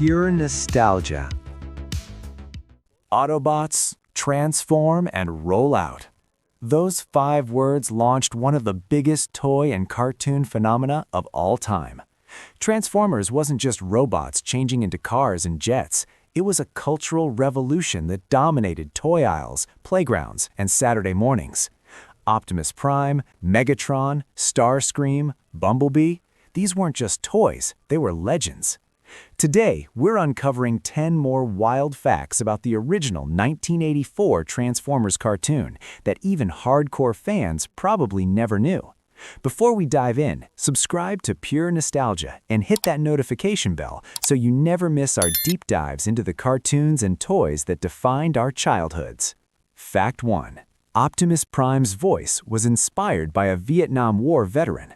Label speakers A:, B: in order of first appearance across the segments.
A: pure nostalgia.
B: Autobots, transform, and roll out. Those 5 words launched one of the biggest toy and cartoon phenomena of all time. Transformers wasn't just robots changing into cars and jets. It was a cultural revolution that dominated toy aisles, playgrounds, and Saturday mornings. Optimus Prime, Megatron, Starscream, Bumblebee, these weren't just toys, they were legends. Today, we're uncovering 10 more wild facts about the original 1984 Transformers cartoon that even hardcore fans probably never knew. Before we dive in, subscribe to Pure Nostalgia and hit that notification bell so you never miss our deep dives into the cartoons and toys that defined our childhoods. Fact 1. Optimus Prime's voice was inspired by a Vietnam War veteran.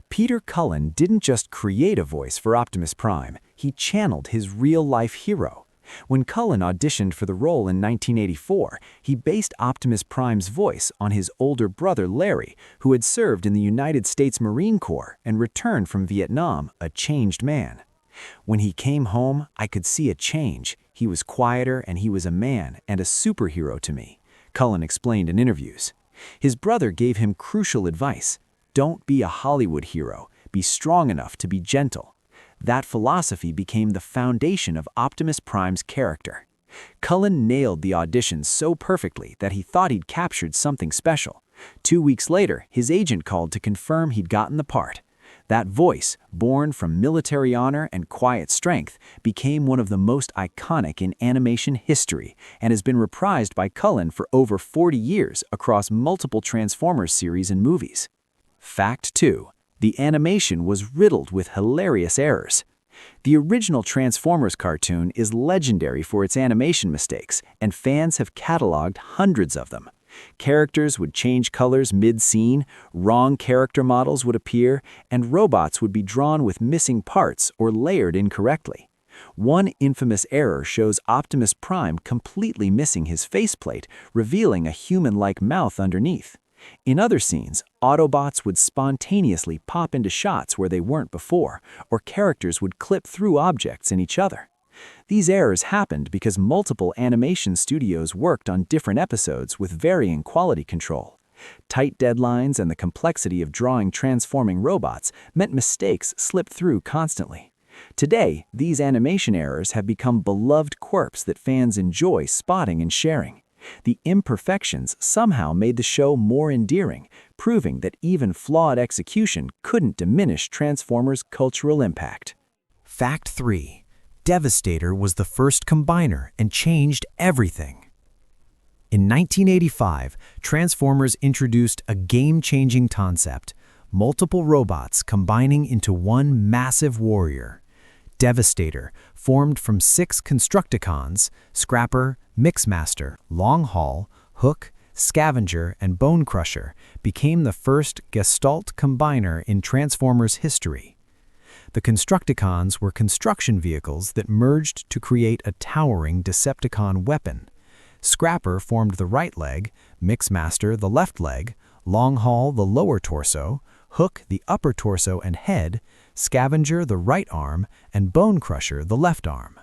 B: Peter Cullen didn't just create a voice for Optimus Prime, he channeled his real-life hero. When Cullen auditioned for the role in 1984, he based Optimus Prime's voice on his older brother Larry, who had served in the United States Marine Corps and returned from Vietnam a changed man. When he came home, I could see a change. He was quieter and he was a man and a superhero to me, Cullen explained in interviews. His brother gave him crucial advice. Don't be a Hollywood hero, be strong enough to be gentle. That philosophy became the foundation of Optimus Prime's character. Cullen nailed the audition so perfectly that he thought he'd captured something special. 2 weeks later, his agent called to confirm he'd gotten the part. That voice, born from military honor and quiet strength, became one of the most iconic in animation history and has been reprised by Cullen for over 40 years across multiple Transformers series and movies. Fact 2. The animation was riddled with hilarious errors. The original Transformers cartoon is legendary for its animation mistakes, and fans have cataloged hundreds of them. Characters would change colors mid-scene, wrong character models would appear, and robots would be drawn with missing parts or layered incorrectly. One infamous error shows Optimus Prime completely missing his faceplate, revealing a human-like mouth underneath. In other scenes, Autobots would spontaneously pop into shots where they weren't before, or characters would clip through objects and each other. These errors happened because multiple animation studios worked on different episodes with varying quality control. Tight deadlines and the complexity of drawing transforming robots meant mistakes slipped through constantly. Today, these animation errors have become beloved quirks that fans enjoy spotting and sharing. The imperfections somehow made the show more endearing, proving that even flawed execution couldn't diminish Transformers' cultural impact.
C: Fact 3. Devastator was the first combiner and changed everything. In 1985, Transformers introduced a game-changing concept: multiple robots combining into one massive warrior. Devastator, formed from 6 Constructicons, Scrapper, Mixmaster, Longhaul, Hook, Scavenger, and Bone Crusher, became the first Gestalt combiner in Transformers history. The Constructicons were construction vehicles that merged to create a towering Decepticon weapon. Scrapper formed the right leg, Mixmaster the left leg, Longhaul the lower torso, Hook the upper torso and head, Scavenger the right arm, and Bone Crusher the left arm.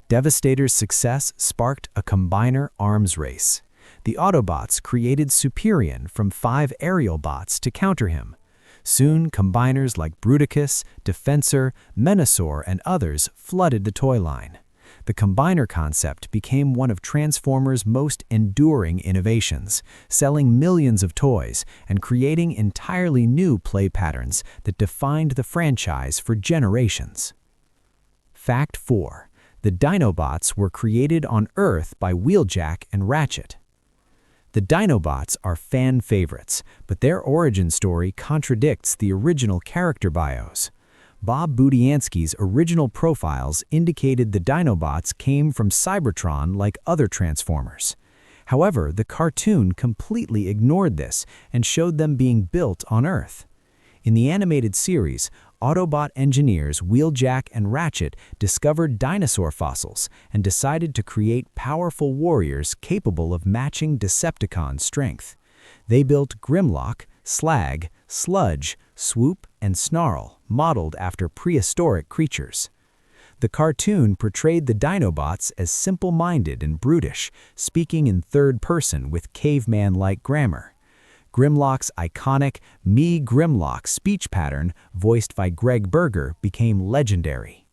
C: Devastator's success sparked a combiner arms race. The Autobots created Superion from 5 aerial bots to counter him. Soon, combiners like Bruticus, Defensor, Menasor, and others flooded the toy line. The combiner concept became one of Transformers' most enduring innovations, selling millions of toys and creating entirely new play patterns that defined the franchise for generations. Fact 4. The Dinobots were created on Earth by Wheeljack and Ratchet. The Dinobots are fan favorites, but their origin story contradicts the original character bios. Bob Budiansky's original profiles indicated the Dinobots came from Cybertron like other Transformers. However, the cartoon completely ignored this and showed them being built on Earth. In the animated series, Autobot engineers Wheeljack and Ratchet discovered dinosaur fossils and decided to create powerful warriors capable of matching Decepticon strength. They built Grimlock, Slag, Sludge, Swoop, and Snarl, modeled after prehistoric creatures. The cartoon portrayed the Dinobots as simple-minded and brutish, speaking in third person with caveman-like grammar. Grimlock's iconic "Me Grimlock" speech pattern, voiced by Greg Berger, became legendary.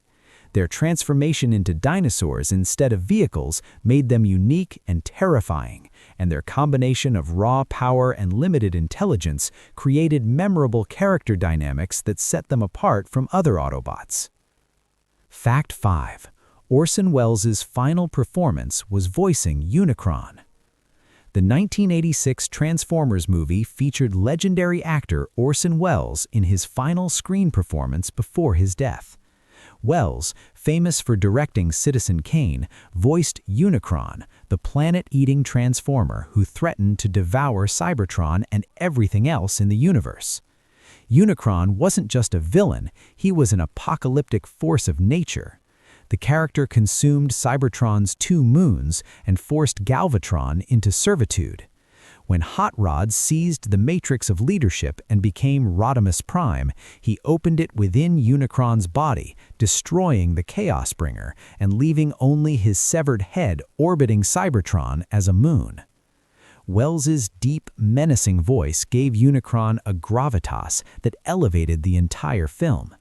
C: Their transformation into dinosaurs instead of vehicles made them unique and terrifying, and their combination of raw power and limited intelligence created memorable character dynamics that set them apart from other Autobots. Fact 5. Orson Welles' final performance was voicing Unicron. The 1986 Transformers movie featured legendary actor Orson Welles in his final screen performance before his death. Welles, famous for directing Citizen Kane, voiced Unicron, the planet-eating transformer who threatened to devour Cybertron and everything else in the universe. Unicron wasn't just a villain, he was an apocalyptic force of nature. The character consumed Cybertron's 2 moons and forced Galvatron into servitude. When Hot Rod seized the matrix of leadership and became Optimus Prime, he opened it within Unicron's body, destroying the Chaos Bringer and leaving only his severed head orbiting Cybertron as a moon. Welles's deep, menacing voice gave Unicron a gravitas that elevated the entire film.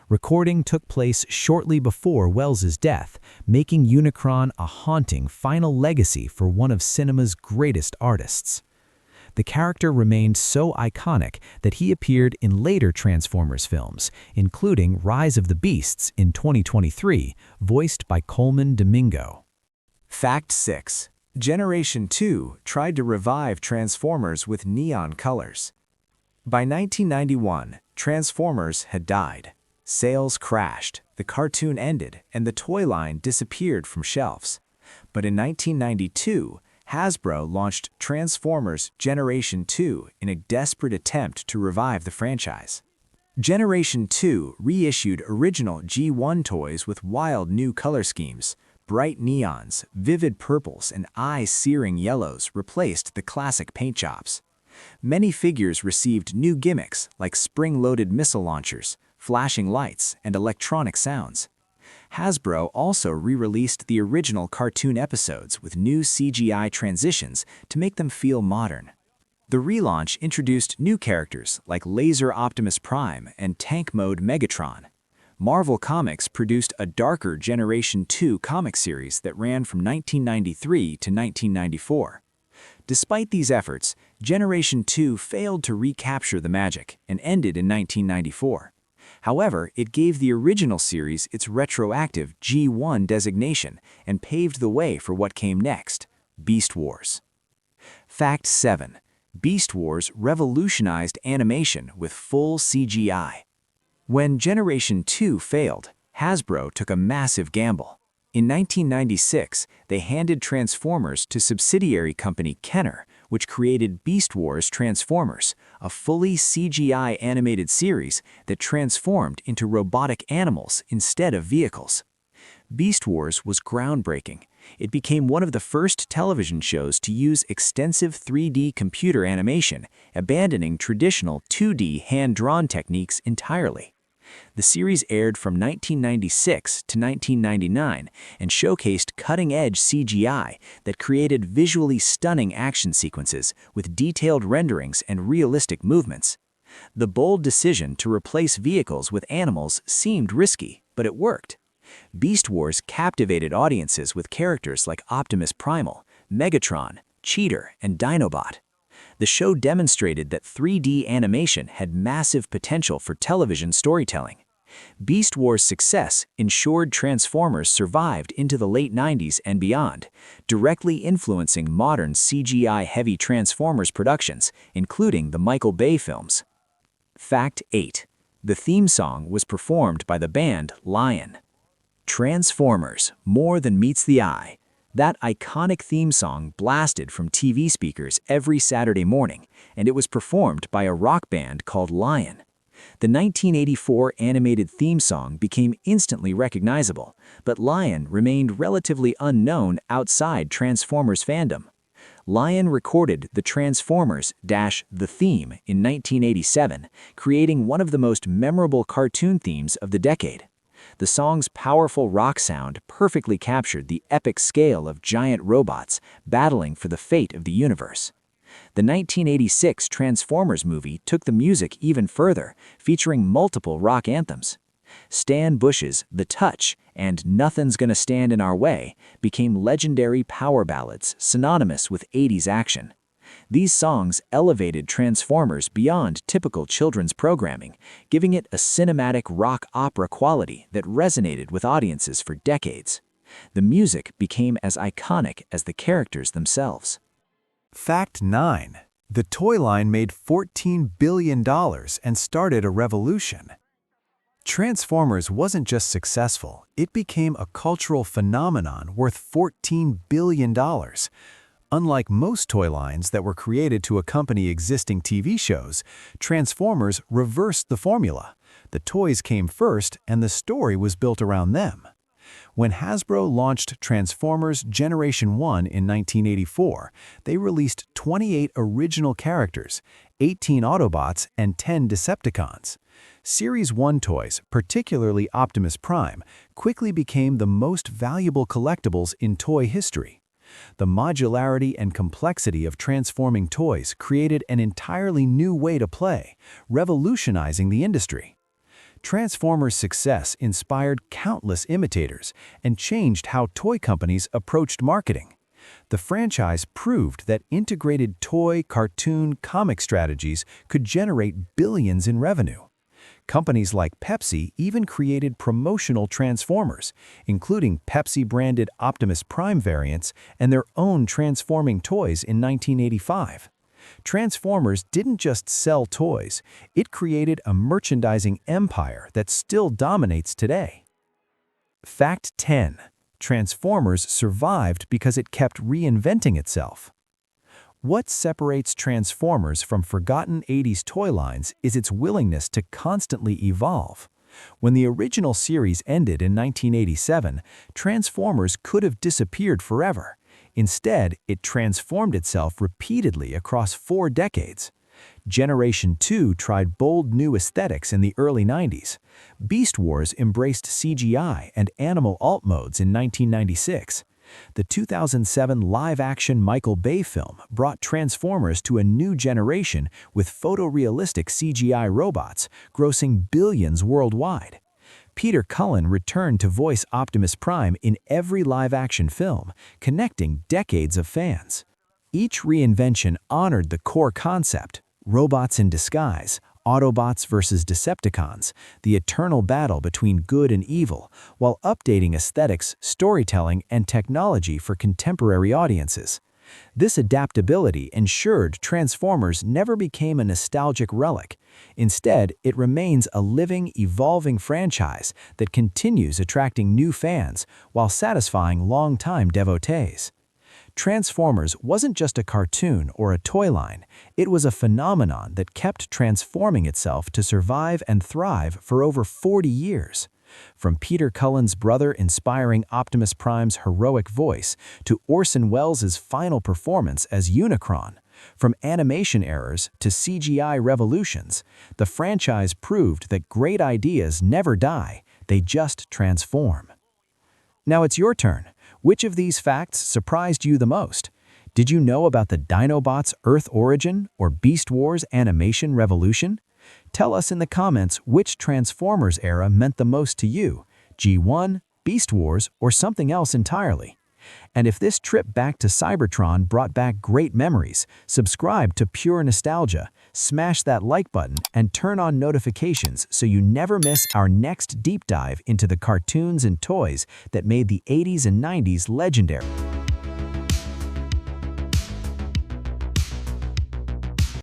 C: Recording took place shortly before Welles's death, making Unicron a haunting final legacy for one of cinema's greatest artists. The character remained so iconic that he appeared in later Transformers films, including Rise of the Beasts in 2023, voiced by Colman Domingo.
B: Fact 6. Generation 2 tried to revive Transformers with neon colors. By 1991, Transformers had died. Sales crashed, the cartoon ended, and the toy line disappeared from shelves. But in 1992, Hasbro launched Transformers Generation 2 in a desperate attempt to revive the franchise. Generation 2 reissued original G1 toys with wild new color schemes. Bright neons, vivid purples, and eye-searing yellows replaced the classic paint jobs. Many figures received new gimmicks like spring-loaded missile launchers, flashing lights, and electronic sounds. Hasbro also re-released the original cartoon episodes with new CGI transitions to make them feel modern. The relaunch introduced new characters like Laser Optimus Prime and Tank Mode Megatron. Marvel Comics produced a darker Generation 2 comic series that ran from 1993 to 1994. Despite these efforts, Generation 2 failed to recapture the magic and ended in 1994. However, it gave the original series its retroactive G1 designation and paved the way for what came next, Beast Wars. Fact 7. Beast Wars revolutionized animation with full CGI. When Generation 2 failed, Hasbro took a massive gamble. In 1996, they handed Transformers to subsidiary company Kenner, which created Beast Wars Transformers, a fully CGI animated series that transformed into robotic animals instead of vehicles. Beast Wars was groundbreaking. It became one of the first television shows to use extensive 3D computer animation, abandoning traditional 2D hand-drawn techniques entirely. The series aired from 1996 to 1999 and showcased cutting-edge CGI that created visually stunning action sequences with detailed renderings and realistic movements. The bold decision to replace vehicles with animals seemed risky, but it worked. Beast Wars captivated audiences with characters like Optimus Primal, Megatron, Cheater, and Dinobot. The show demonstrated that 3D animation had massive potential for television storytelling. Beast Wars' success ensured Transformers survived into the late 90s and beyond, directly influencing modern CGI-heavy Transformers productions, including the Michael Bay films. Fact 8. The theme song was performed by the band Lion. Transformers, More Than Meets the Eye. That iconic theme song blasted from TV speakers every Saturday morning, and it was performed by a rock band called Lion. The 1984 animated theme song became instantly recognizable, but Lion remained relatively unknown outside Transformers fandom. Lion recorded the Transformers-The Theme in 1987, creating one of the most memorable cartoon themes of the decade.
A: The song's powerful rock sound perfectly captured the epic scale of giant robots battling for the fate of the universe. The 1986 Transformers movie took the music even further, featuring multiple rock anthems. Stan Bush's The Touch and Nothing's Gonna Stand in Our Way became legendary power ballads synonymous with 80s action. These songs elevated Transformers beyond typical children's programming, giving it a cinematic rock opera quality that resonated with audiences for decades. The music became as iconic as the characters themselves.
B: Fact 9. The toy line made $14 billion and started a revolution. Transformers wasn't just successful, it became a cultural phenomenon worth $14 billion. Unlike most toy lines that were created to accompany existing TV shows, Transformers reversed the formula. The toys came first and the story was built around them. When Hasbro launched Transformers Generation 1 in 1984, they released 28 original characters, 18 Autobots, and 10 Decepticons. Series 1 toys, particularly Optimus Prime, quickly became the most valuable collectibles in toy history. The modularity and complexity of transforming toys created an entirely new way to play, revolutionizing the industry. Transformers' success inspired countless imitators and changed how toy companies approached marketing. The franchise proved that integrated toy, cartoon, comic strategies could generate billions in revenue. Companies like Pepsi even created promotional Transformers, including Pepsi-branded Optimus Prime variants and their own transforming toys in 1985. Transformers didn't just sell toys, it created a merchandising empire that still dominates today. Fact 10. Transformers survived because it kept reinventing itself. What separates Transformers from forgotten 80s toy lines is its willingness to constantly evolve. When the original series ended in 1987, Transformers could have disappeared forever. Instead, it transformed itself repeatedly across 4 decades. Generation 2 tried bold new aesthetics in the early 90s. Beast Wars embraced CGI and animal alt modes in 1996. The 2007 live-action Michael Bay film brought Transformers to a new generation with photorealistic CGI robots, grossing billions worldwide. Peter Cullen returned to voice Optimus Prime in every live-action film, connecting decades of fans. Each reinvention honored the core concept, robots in disguise, Autobots versus Decepticons, the eternal battle between good and evil, while updating aesthetics, storytelling, and technology for contemporary audiences. This adaptability ensured Transformers never became a nostalgic relic. Instead, it remains a living, evolving franchise that continues attracting new fans while satisfying longtime devotees. Transformers wasn't just a cartoon or a toy line, it was a phenomenon that kept transforming itself to survive and thrive for over 40 years. From Peter Cullen's brother inspiring Optimus Prime's heroic voice to Orson Welles' final performance as Unicron, from animation errors to CGI revolutions, the franchise proved that great ideas never die, they just transform. Now it's your turn. Which of these facts surprised you the most? Did you know about the Dinobots' Earth origin or Beast Wars animation revolution? Tell us in the comments which Transformers era meant the most to you, G1, Beast Wars, or something else entirely. And if this trip back to Cybertron brought back great memories, subscribe to Pure Nostalgia, smash that like button, and turn on notifications so you never miss our next deep dive into the cartoons and toys that made the 80s and 90s legendary.